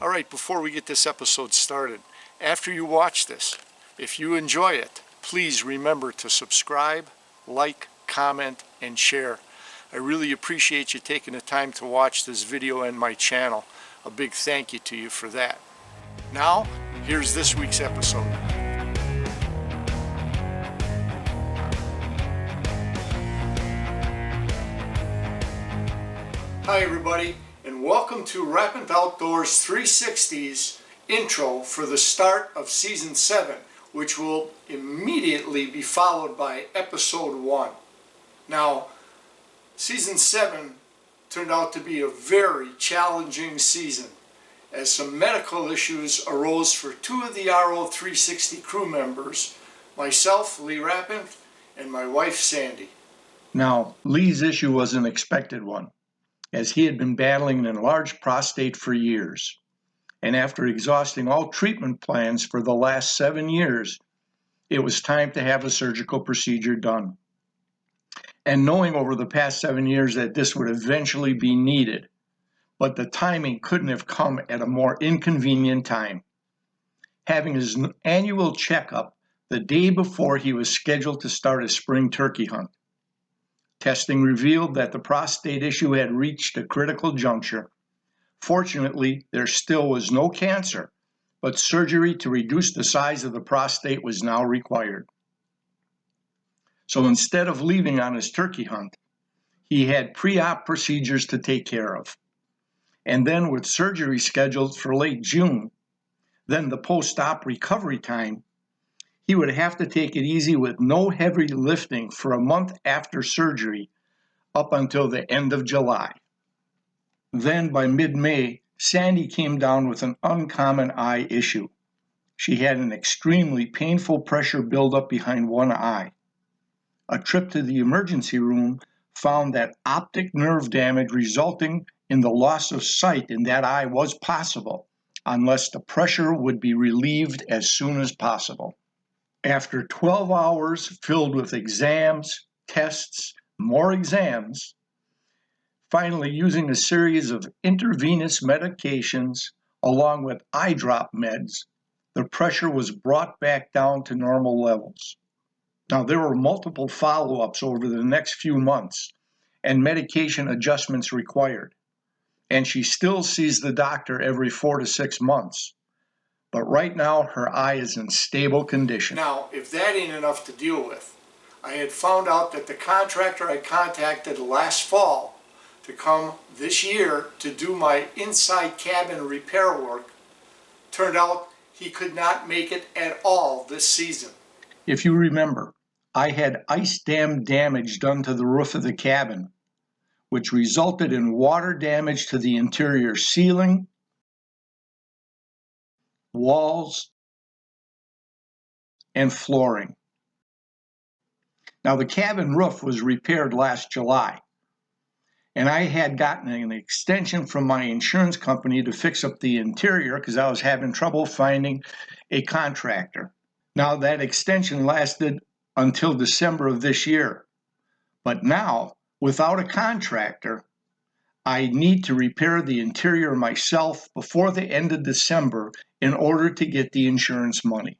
All right, before we get this episode started, after you watch this, if you enjoy it, please remember to subscribe, like, comment, and share. I really appreciate you taking the time to watch this video and my channel. A big thank you to you for that. Now, here's this week's episode. Hi everybody, and welcome to Rapid Outdoors 360's intro for the start of Season 7, which will immediately be followed by Episode 1. Now, Season 7 turned out to be a very challenging season, as some medical issues arose for two of the RO360 crew members, myself, Lee Rappin, and my wife, Sandy. Now, Lee's issue was an expected one, as he had been battling an enlarged prostate for years. And after exhausting all treatment plans for the last 7 years, it was time to have a surgical procedure done. And knowing over the past 7 years that this would eventually be needed, but the timing couldn't have come at a more inconvenient time. Having his annual checkup the day before he was scheduled to start his spring turkey hunt. Testing revealed that the prostate issue had reached a critical juncture. Fortunately, there still was no cancer, but surgery to reduce the size of the prostate was now required. So instead of leaving on his turkey hunt, he had pre-op procedures to take care of. And then with surgery scheduled for late June, then the post-op recovery time, he would have to take it easy with no heavy lifting for a month after surgery up until the end of July. Then by mid-May, Sandy came down with an uncommon eye issue. She had an extremely painful pressure buildup behind one eye. A trip to the emergency room found that optic nerve damage resulting in the loss of sight in that eye was possible, unless the pressure would be relieved as soon as possible. After 12 hours filled with exams, tests, more exams, finally using a series of intravenous medications along with eye drop meds, the pressure was brought back down to normal levels. Now, there were multiple follow-ups over the next few months and medication adjustments required, and she still sees the doctor every 4 to 6 months. But right now, her eye is in stable condition. Now, if that ain't enough to deal with, I had found out that the contractor I contacted last fall to come this year to do my inside cabin repair work turned out he could not make it at all this season. If you remember, I had ice dam damage done to the roof of the cabin, which resulted in water damage to the interior ceiling, walls, and flooring. Now, the cabin roof was repaired last July, and I had gotten an extension from my insurance company to fix up the interior because I was having trouble finding a contractor. Now, that extension lasted until December of this year, but now, without a contractor, I need to repair the interior myself before the end of December in order to get the insurance money.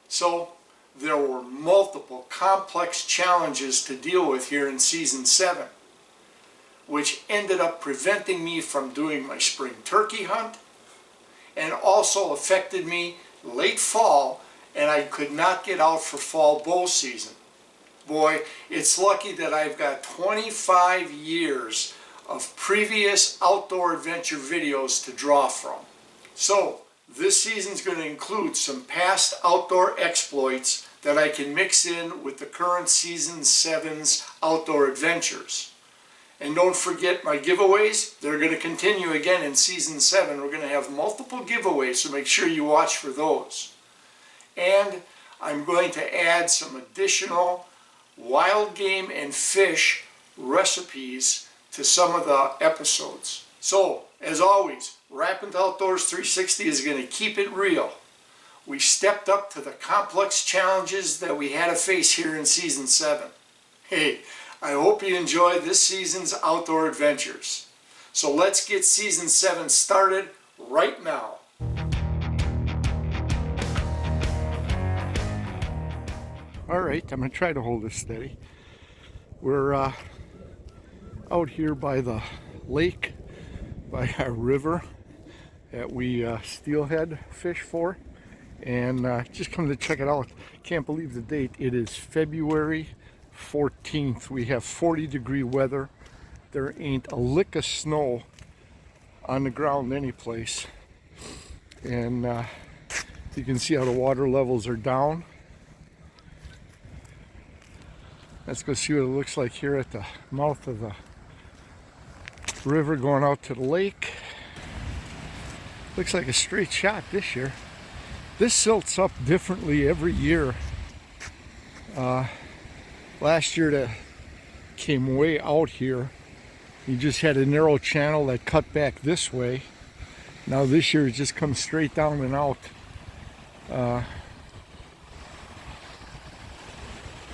So there were multiple complex challenges to deal with here in Season 7, which ended up preventing me from doing my spring turkey hunt and also affected me late fall, and I could not get out for fall bow season. Boy, it's lucky that I've got 25 years of previous outdoor adventure videos to draw from. So, this season's going to include some past outdoor exploits that I can mix in with the current Season 7's outdoor adventures. And don't forget my giveaways. They're going to continue again in Season 7. We're going to have multiple giveaways, so make sure you watch for those. And I'm going to add some additional wild game and fish recipes to some of the episodes. So, as always, Rapid Outdoors 360 is going to keep it real. We stepped up to the complex challenges that we had to face here in Season 7. Hey, I hope you enjoy this season's outdoor adventures. So let's get Season 7 started right now. All right, I'm gonna try to hold this steady. We're out here by the lake, by our river that we steelhead fish for, and just come to check it out. Can't believe the date. It is February 14th. We have 40-degree weather. There ain't a lick of snow on the ground any place, and you can see how the water levels are down. Let's go see what it looks like here at the mouth of the river going out to the lake. Looks like a straight shot this year. This silts up differently every year. Last year that came way out here. You just had a narrow channel that cut back this way. Now this year it just comes straight down and out.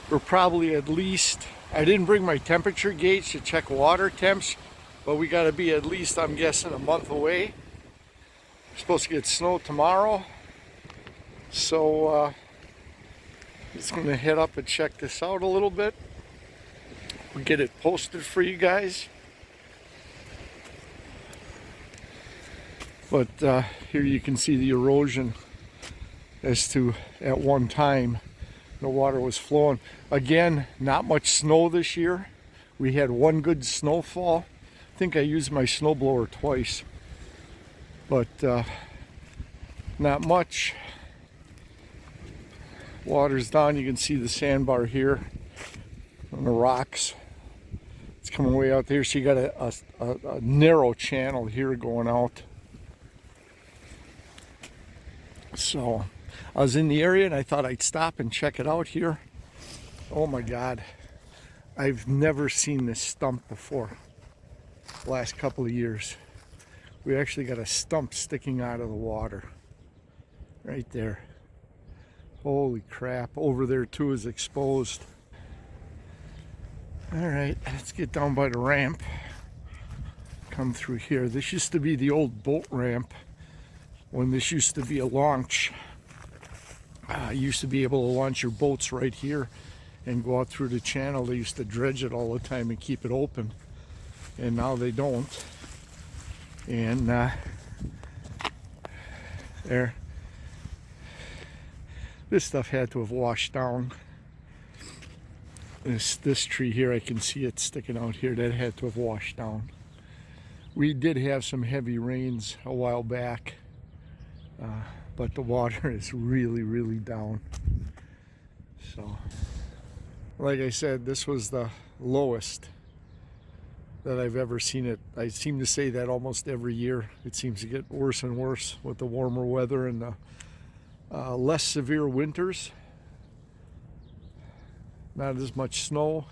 We're probably at least, I didn't bring my temperature gauge to check water temps, but we got to be at least, I'm guessing, a month away. We're supposed to get snow tomorrow. So just going to head up and check this out a little bit. We'll get it posted for you guys. But here you can see the erosion as to at one time the water was flowing. Again, not much snow this year. We had one good snowfall. I think I used my snowblower twice, but not much. Water's down. You can see the sandbar here on the rocks. It's coming way out there. So you got a narrow channel here going out. So I was in the area and I thought I'd stop and check it out here. Oh my God, I've never seen this stump before. The last couple of years, we actually got a stump sticking out of the water right there. Holy crap. Over there too is exposed. All right, let's get down by the ramp. Come through here. This used to be the old boat ramp when this used to be a launch. You used to be able to launch your boats right here and go out through the channel. They used to dredge it all the time and keep it open, and now they don't. And there, this stuff had to have washed down. This tree here, I can see it sticking out here. That had to have washed down. We did have some heavy rains a while back, but the water is really, really down. So, like I said, this was the lowest that I've ever seen it. I seem to say that almost every year. It seems to get worse and worse with the warmer weather and the less severe winters. Not as much snow.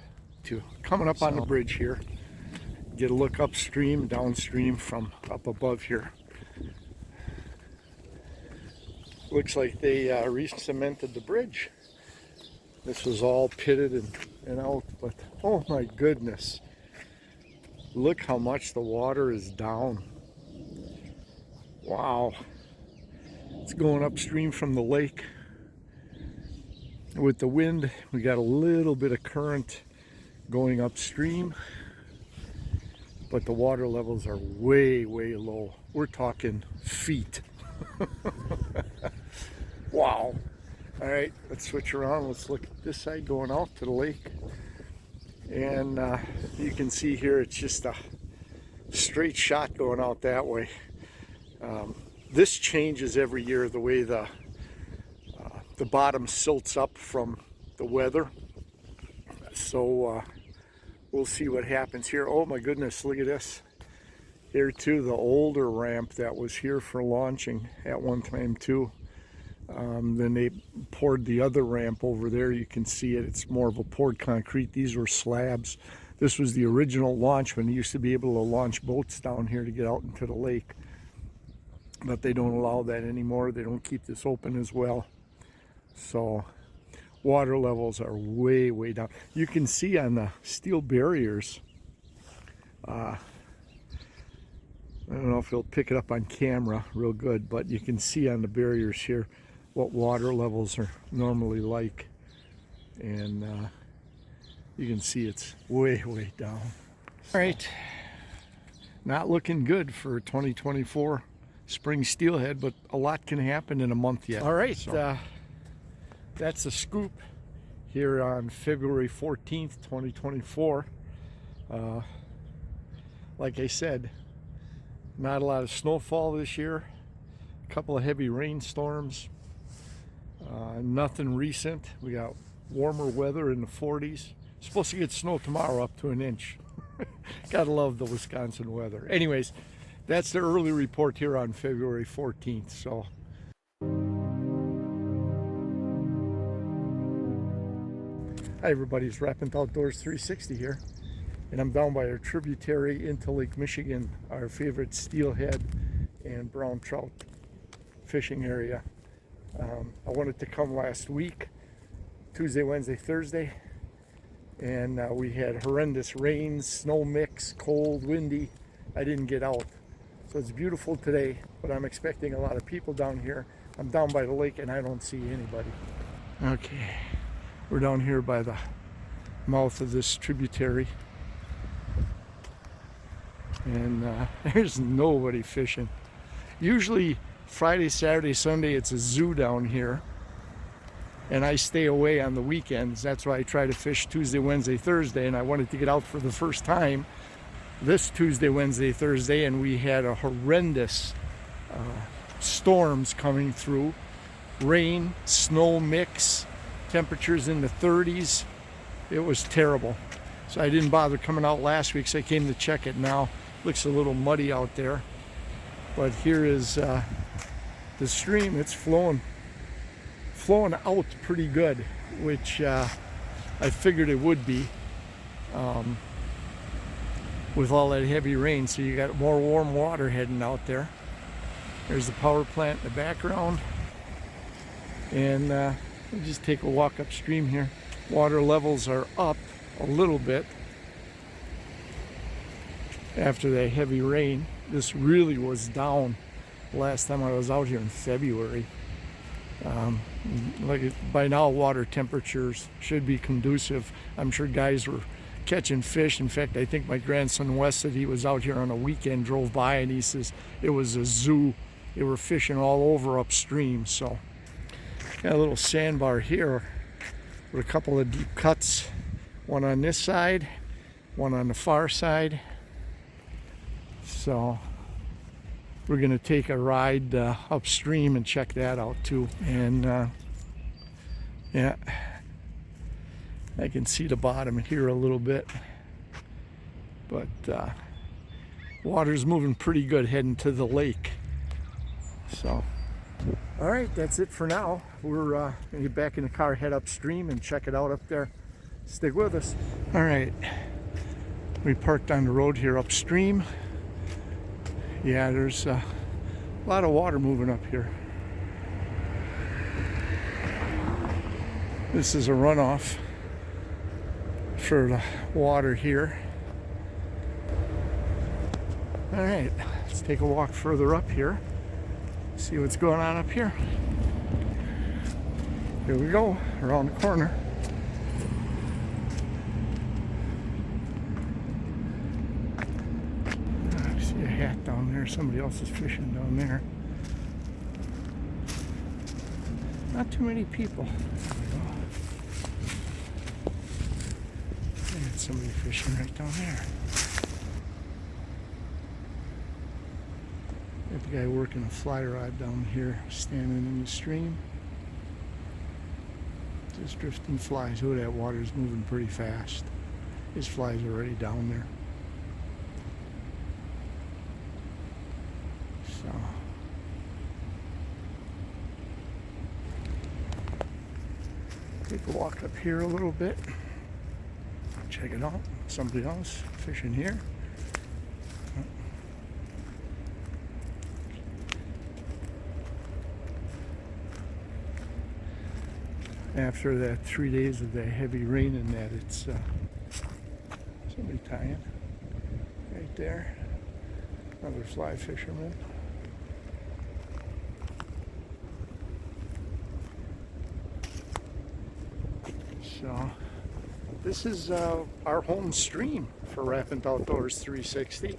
Coming up on the bridge here. Get a look upstream, downstream from up above here. Looks like they re-cemented the bridge. This was all pitted and out, but oh my goodness. Look how much the water is down. Wow. It's going upstream from the lake. With the wind, we got a little bit of current going upstream, but the water levels are way, way low. We're talking feet. Wow. All right, let's switch around. Let's look at this side going out to the lake. And you can see here it's just a straight shot going out that way. This changes every year, the way the bottom silts up from the weather. So we'll see what happens here. Oh my goodness, look at this. Here too, the older ramp that was here for launching at one time too. Then they poured the other ramp over there. You can see it. It's more of a poured concrete. These were slabs. This was the original launch when you used to be able to launch boats down here to get out into the lake. But they don't allow that anymore. They don't keep this open as well. So water levels are way, way down. You can see on the steel barriers, I don't know if you'll pick it up on camera real good, but you can see on the barriers here what water levels are normally like. and you can see it's way down. All right, not looking good for 2024 spring steelhead, but a lot can happen in a month yet. All right, so that's the scoop here on February 14th, 2024. Like I said, not a lot of snowfall this year, a couple of heavy rainstorms, nothing recent. We got warmer weather in the 40s. Supposed to get snow tomorrow up to an inch. Gotta love the Wisconsin weather. Anyways, that's the early report here on February 14th. So hi everybody, it's Rapid Outdoors 360 here, and I'm down by our tributary into Lake Michigan, our favorite steelhead and brown trout fishing area. I wanted to come last week, Tuesday, Wednesday, Thursday, and we had horrendous rains, snow mix, cold, windy. I didn't get out. So it's beautiful today, but I'm expecting a lot of people down here. I'm down by the lake and I don't see anybody. Okay, we're down here by the mouth of this tributary, and there's nobody fishing. Usually Friday, Saturday, Sunday, it's a zoo down here, and I stay away on the weekends. That's why I try to fish Tuesday, Wednesday, Thursday, and I wanted to get out for the first time this Tuesday, Wednesday, Thursday, and we had a horrendous storms coming through. Rain, snow mix, temperatures in the 30s. It was terrible. So I didn't bother coming out last week, so I came to check it now. Looks a little muddy out there. But here is the stream. It's flowing out pretty good, which I figured it would be with all that heavy rain. So you got more warm water heading out there. There's the power plant in the background, and we'll just take a walk upstream here. Water levels are up a little bit after that heavy rain. This really was down last time I was out here in February. Like by now, water temperatures should be conducive. I'm sure guys were catching fish. In fact, I think my grandson Wes said he was out here on a weekend, drove by, and he says it was a zoo. They were fishing all over upstream. So got a little sandbar here with a couple of deep cuts, one on this side, one on the far side. So we're going to take a ride upstream and check that out too. And yeah, I can see the bottom here a little bit, but water's moving pretty good heading to the lake. So all right, that's it for now. We're going to get back in the car, head upstream and check it out up there. Stick with us. All right, we parked on the road here upstream. Yeah, there's a lot of water moving up here. This is a runoff for the water here. All right, let's take a walk further up here, see what's going on up here. Here we go, around the corner. I see a hat down there. Somebody else is fishing down there. Not too many people. There's somebody fishing right down there. Got the guy working a fly rod down here, standing in the stream. Just drifting flies. Oh, that water's moving pretty fast. His fly's already down there. So take a walk up here a little bit. Check it out. Somebody else fishing here. After that 3 days of that heavy rain and that, it's somebody tying right there. Another fly fisherman. So this is our home stream for Rapid Outdoors 360.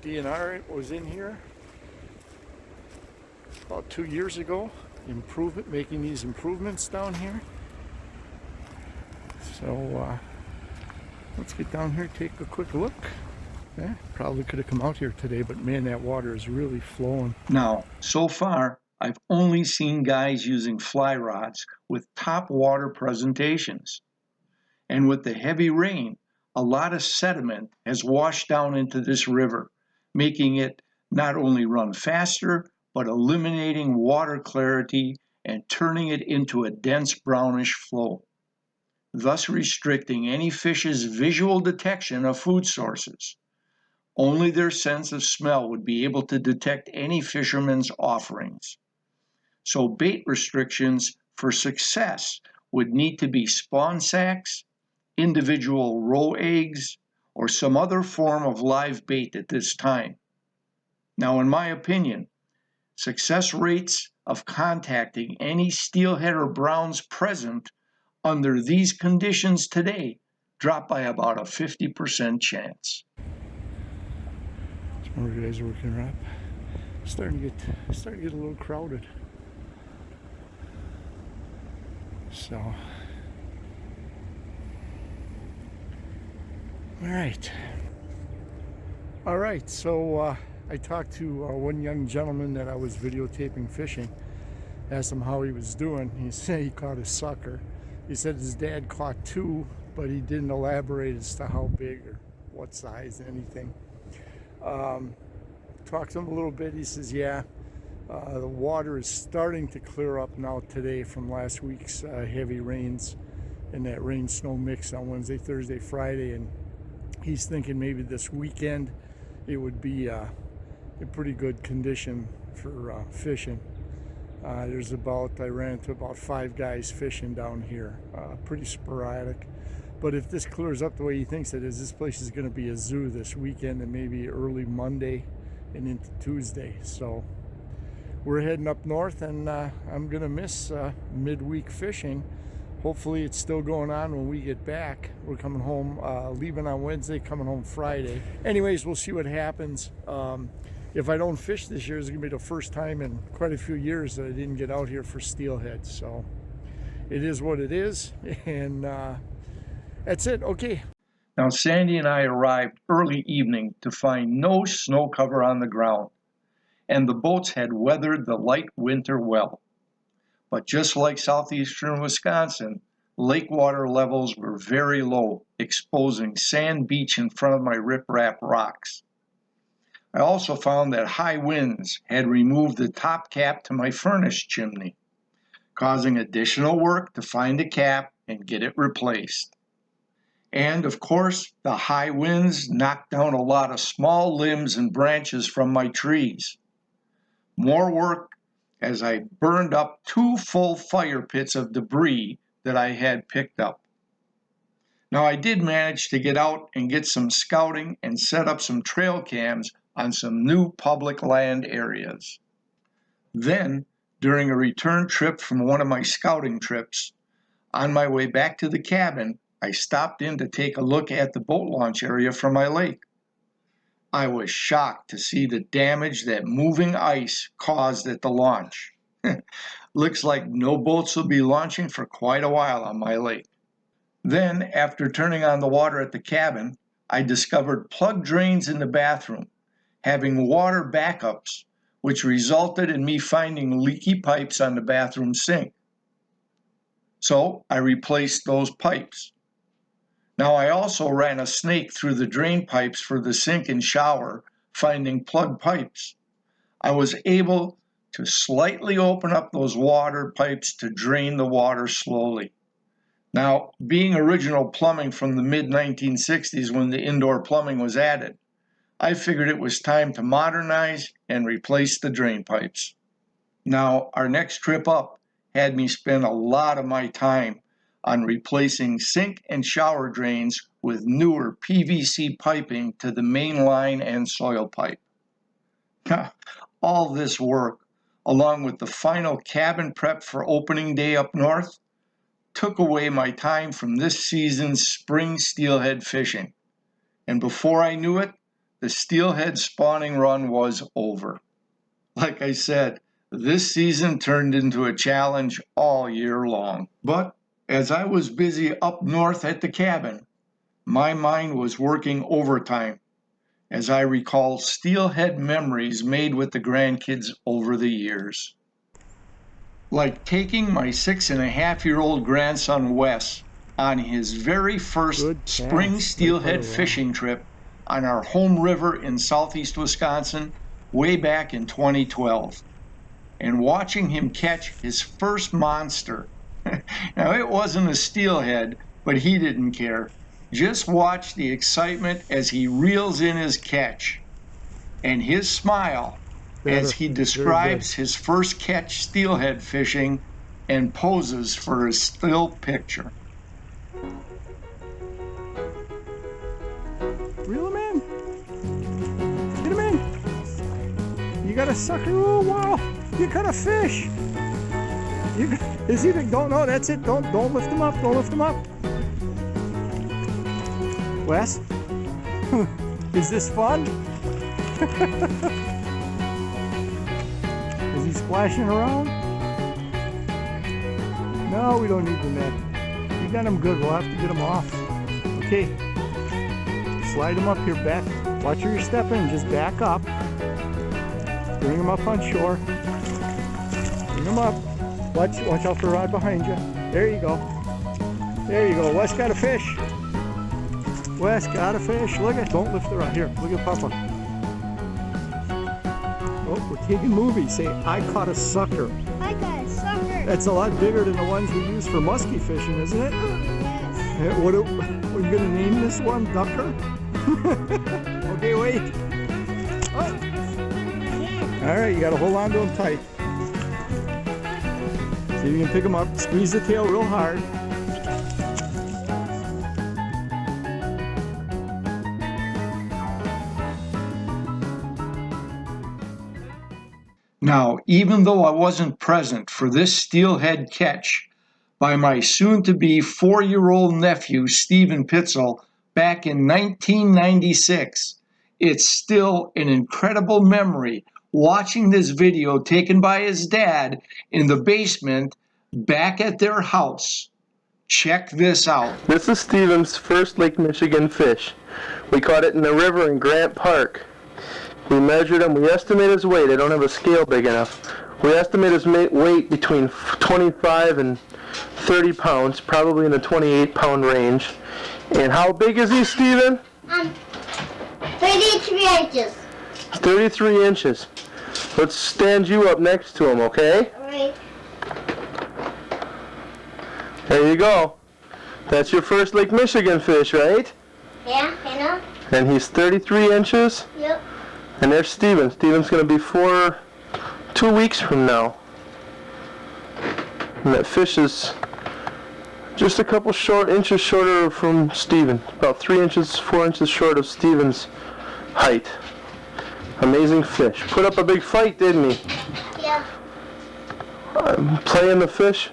DNR was in here about 2 years ago, making these improvements down here. So let's get down here, take a quick look. Yeah, probably could have come out here today, but man, that water is really flowing. Now, so far, I've only seen guys using fly rods with top water presentations. And with the heavy rain, a lot of sediment has washed down into this river, making it not only run faster, but eliminating water clarity and turning it into a dense brownish flow, thus restricting any fish's visual detection of food sources. Only their sense of smell would be able to detect any fisherman's offerings. So bait restrictions for success would need to be spawn sacks, individual roe eggs, or some other form of live bait at this time. Now, in my opinion, success rates of contacting any steelhead or browns present under these conditions today drop by about a 50% chance. More guys working up. Starting to get a little crowded. So, all right. So I talked to one young gentleman that I was videotaping fishing. Asked him how he was doing. He said he caught a sucker. He said his dad caught 2, but he didn't elaborate as to how big or what size, anything. Talked to him a little bit. He says, yeah, the water is starting to clear up now today from last week's heavy rains and that rain-snow mix on Wednesday, Thursday, Friday, and he's thinking maybe this weekend it would be a pretty good condition for fishing. I ran into about 5 guys fishing down here, pretty sporadic. But if this clears up the way he thinks it is, this place is going to be a zoo this weekend and maybe early Monday and into Tuesday. So we're heading up north, and I'm going to miss midweek fishing. Hopefully it's still going on when we get back. We're coming home, leaving on Wednesday, coming home Friday. Anyways, we'll see what happens. If I don't fish this year, it's going to be the first time in quite a few years that I didn't get out here for steelhead. So it is what it is, and that's it. Okay. Now, Sandy and I arrived early evening to find no snow cover on the ground, and the boats had weathered the light winter well. But just like southeastern Wisconsin, lake water levels were very low, exposing sand beach in front of my riprap rocks. I also found that high winds had removed the top cap to my furnace chimney, causing additional work to find the cap and get it replaced. And of course, the high winds knocked down a lot of small limbs and branches from my trees. More work as I burned up 2 full fire pits of debris that I had picked up. Now, I did manage to get out and get some scouting and set up some trail cams on some new public land areas. Then, during a return trip from one of my scouting trips, on my way back to the cabin, I stopped in to take a look at the boat launch area from my lake. I was shocked to see the damage that moving ice caused at the launch. Looks like no boats will be launching for quite a while on my lake. Then, after turning on the water at the cabin, I discovered plug drains in the bathroom, having water backups, which resulted in me finding leaky pipes on the bathroom sink. So I replaced those pipes. Now, I also ran a snake through the drain pipes for the sink and shower, finding plugged pipes. I was able to slightly open up those water pipes to drain the water slowly. Now, being original plumbing from the mid-1960s when the indoor plumbing was added, I figured it was time to modernize and replace the drain pipes. Now, our next trip up had me spend a lot of my time on replacing sink and shower drains with newer PVC piping to the main line and soil pipe. All this work, along with the final cabin prep for opening day up north, took away my time from this season's spring steelhead fishing. And before I knew it, the steelhead spawning run was over. Like I said, this season turned into a challenge all year long. But as I was busy up north at the cabin, my mind was working overtime as I recall steelhead memories made with the grandkids over the years. Like taking my 6.5-year-old grandson Wes on his very first spring steelhead fishing trip on our home river in southeast Wisconsin way back in 2012, and watching him catch his first monster. Now, it wasn't a steelhead, but he didn't care. Just watch the excitement as he reels in his catch, and his smile as he describes his first catch steelhead fishing and poses for a still picture. Reel him in. Get him in. You got a sucker. Oh, wow. You got a fish. Is he big? Don't, no, that's it. Don't lift him up. Don't lift him up. Wes, is this fun? Is he splashing around? No, we don't need the net. You got him good. We'll have to get him off. Okay. Slide him up here, back. Watch where you're stepping. Just back up. Bring him up on shore. Bring him up. Watch out for the rod behind you. There you go. There you go. Wes got a fish. Wes got a fish. Look at, don't lift the rod. Here, look at Papa. Oh, we're taking movies. Say, I caught a sucker. I got a sucker. That's a lot bigger than the ones we use for muskie fishing, isn't it? Yes. What are we going to name this one? Ducker? Okay, wait. Oh. All right, you got to hold on to him tight. See if you can pick him up. Squeeze the tail real hard. Now, even though I wasn't present for this steelhead catch by my soon-to-be 4-year-old nephew, Stephen Pitzel, back in 1996, it's still an incredible memory watching this video taken by his dad in the basement back at their house. Check this out. This is Stephen's first Lake Michigan fish. We caught it in the river in Grant Park. We measured him, we estimate his weight. I don't have a scale big enough. We estimate his weight between 25 and 30 pounds, probably in the 28-pound range. And how big is he, Stephen? 33 inches. 33 inches. Let's stand you up next to him, okay? Alright. There you go. That's your first Lake Michigan fish, right? Yeah, I know. And he's 33 inches? Yep. And there's Stephen. Stephen's going to be 2 weeks from now. And that fish is just a couple inches shorter from Stephen. About 4 inches short of Stephen's height. Amazing fish. Put up a big fight, didn't he? Yeah. Playing the fish.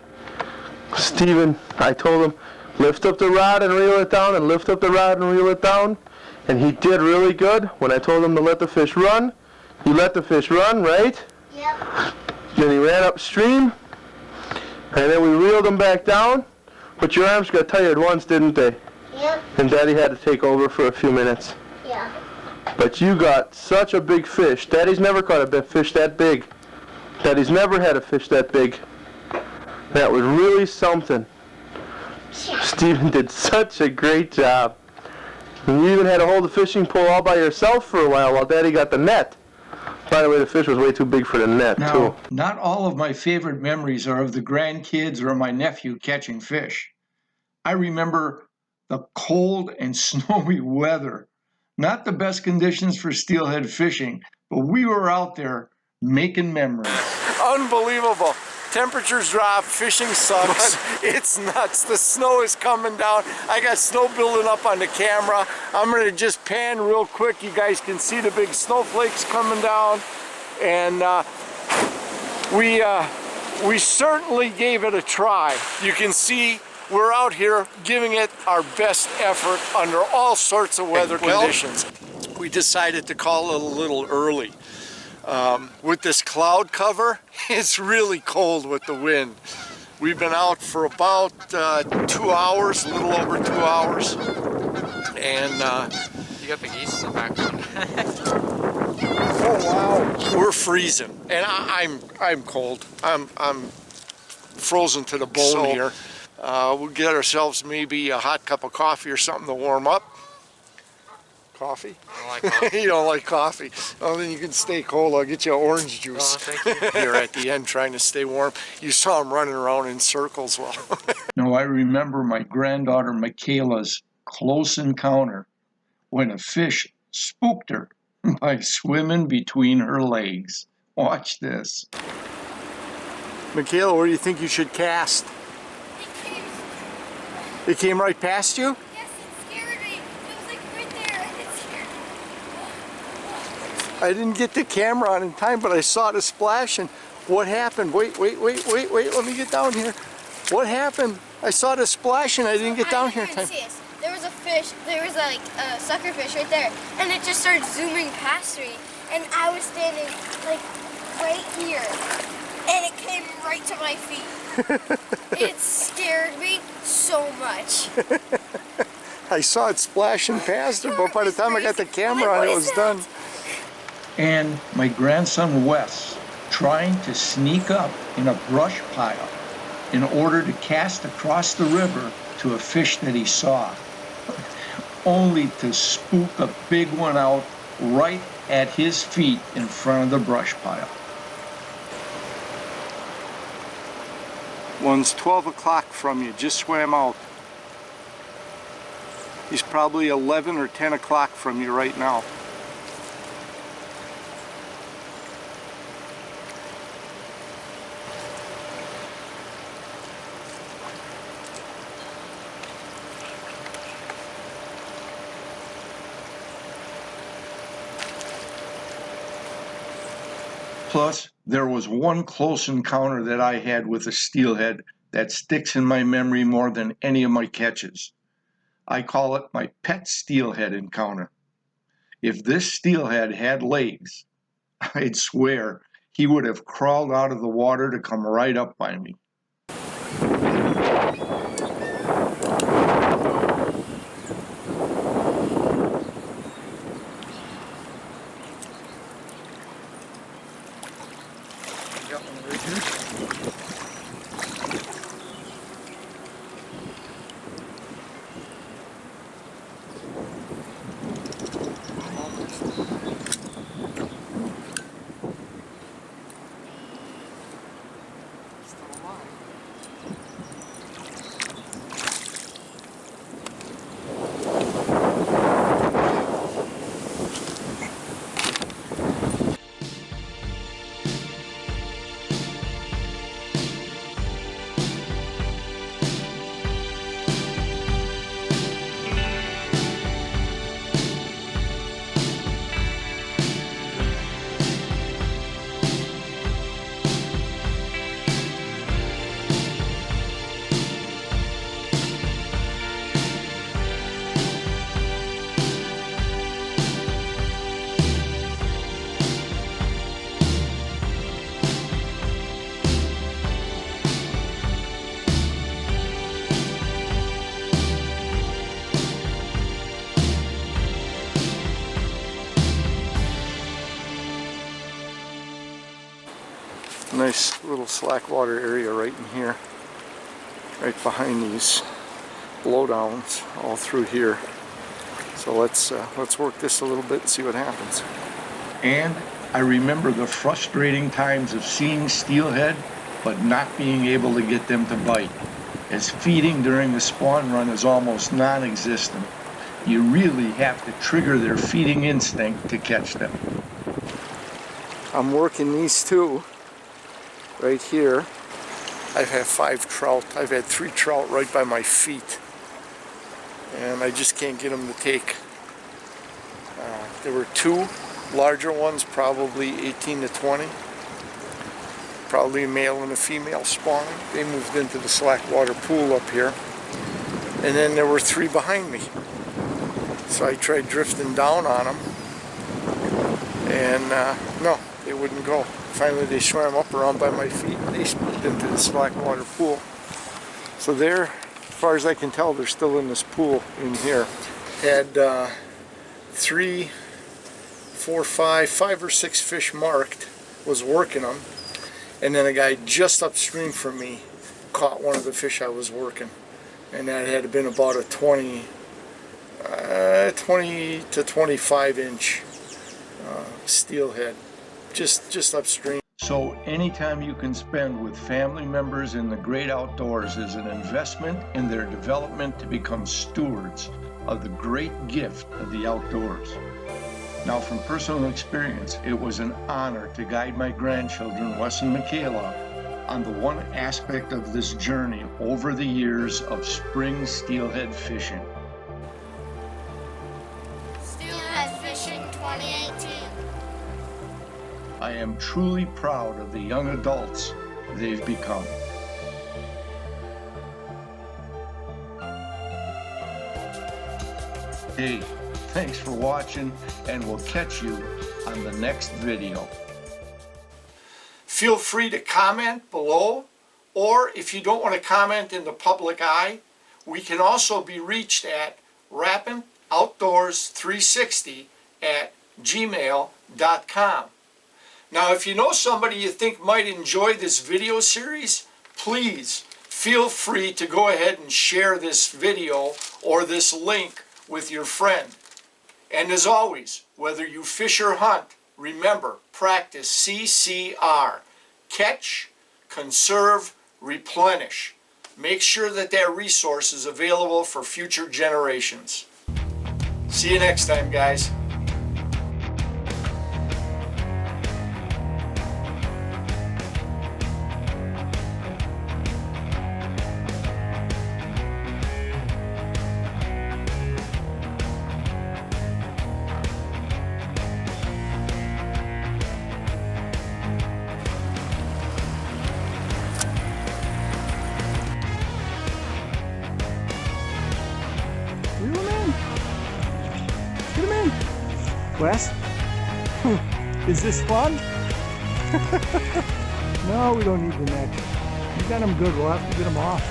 Stephen, I told him, lift up the rod and reel it down, and lift up the rod and reel it down. And he did really good. When I told him to let the fish run, he let the fish run, right? Yep. Then he ran upstream, and then we reeled him back down. But your arms got tired once, didn't they? Yep. And Daddy had to take over for a few minutes. Yeah. But you got such a big fish. Daddy's never caught a big fish that big. Daddy's never had a fish that big. That was really something. Stephen did such a great job. And you even had to hold the fishing pole all by yourself for a while Daddy got the net. By the way, the fish was way too big for the net, Now, too. not all of my favorite memories are of the grandkids or my nephew catching fish. I remember the cold and snowy weather. Not the best conditions for steelhead fishing, but we were out there making memories. Unbelievable. Temperatures drop, fishing sucks. It's nuts. The snow is coming down. I got snow building up on the camera. I'm going to just pan real quick. You guys can see the big snowflakes coming down. And We certainly gave it a try. You can see we're out here giving it our best effort under all sorts of weather conditions. We decided to call it a little early. With this cloud cover, it's really cold with the wind. We've been out for about 2 hours, a little over 2 hours, and You got the geese in the background. oh wow, we're freezing, and I'm cold. I'm frozen to the bone here. We'll get ourselves maybe a hot cup of coffee or something to warm up. Coffee? I don't like coffee. You don't like coffee? Oh, then you can stay cold. I'll get you orange juice. Oh, thank you. Here at the end trying to stay warm. You saw him running around in circles. Well, Now, I remember my granddaughter Michaela's close encounter when a fish spooked her by swimming between her legs. Watch this. Michaela, where do you think you should cast? It came right past you? Yes, it scared me. It was like right there and it scared me. I didn't get the camera on in time, but I saw the splash and what happened? Wait, let me get down here. What happened? I saw the splash and I didn't get down here in time. There was a fish, there was like a sucker fish right there, and it just started zooming past me, and I was standing like right here, and it came right to my feet. It scared me so much. I saw it splashing past her, but by the time I got the camera on, it was done. And my grandson Wes trying to sneak up in a brush pile in order to cast across the river to a fish that he saw, only to spook a big one out right at his feet in front of the brush pile. One's 12 o'clock from you, just swam out. He's probably 11 or 10 o'clock from you right now. Plus, there was one close encounter that I had with a steelhead that sticks in my memory more than any of my catches. I call it my pet steelhead encounter. If this steelhead had legs, I'd swear he would have crawled out of the water to come right up by me. Nice little slack water area right in here, right behind these blowdowns all through here. So let's work this a little bit and see what happens. And I remember the frustrating times of seeing steelhead but not being able to get them to bite, as feeding during the spawn run is almost non-existent. You really have to trigger their feeding instinct to catch them. I'm working these two right here. I've had 5 trout. I've had 3 trout right by my feet, and I just can't get them to take. There were 2 larger ones, probably 18 to 20. probably a male and a female spawn. They moved into the slack water pool up here. And then there were 3 behind me. So I tried drifting down on them. And no, they wouldn't go. Finally they swam up around by my feet and they moved into the slack water pool. So they're, as far as I can tell, they're still in this pool in here. Had 3, 4, 5 or 6 fish marked, was working them, and then a guy just upstream from me caught one of the fish I was working, and that had been about a 20 to 25 inch steelhead, just upstream. So anytime you can spend with family members in the great outdoors is an investment in their development to become stewards of the great gift of the outdoors. Now, from personal experience, it was an honor to guide my grandchildren, Wes and Michaela, on the one aspect of this journey over the years of spring steelhead fishing. Steelhead fishing 2018. I am truly proud of the young adults they've become. Hey, thanks for watching, and we'll catch you on the next video. Feel free to comment below, or if you don't want to comment in the public eye, we can also be reached at rappendoutdoors360@gmail.com. Now, if you know somebody you think might enjoy this video series, please feel free to go ahead and share this video or this link with your friend. And as always, whether you fish or hunt, remember, practice CCR. Catch, conserve, replenish. Make sure that that resource is available for future generations. See you next time, guys. Reel him in. Get him in. Wes? Is this fun? No, we don't need the net. You got him good. We'll have to get him off.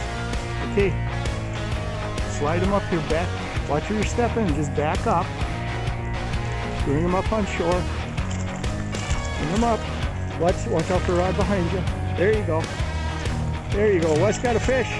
Okay. Slide him up here back. Watch where you're stepping. Just back up. Bring him up on shore. Bring him up. Watch out for the rod behind you. There you go. There you go. Wes got a fish.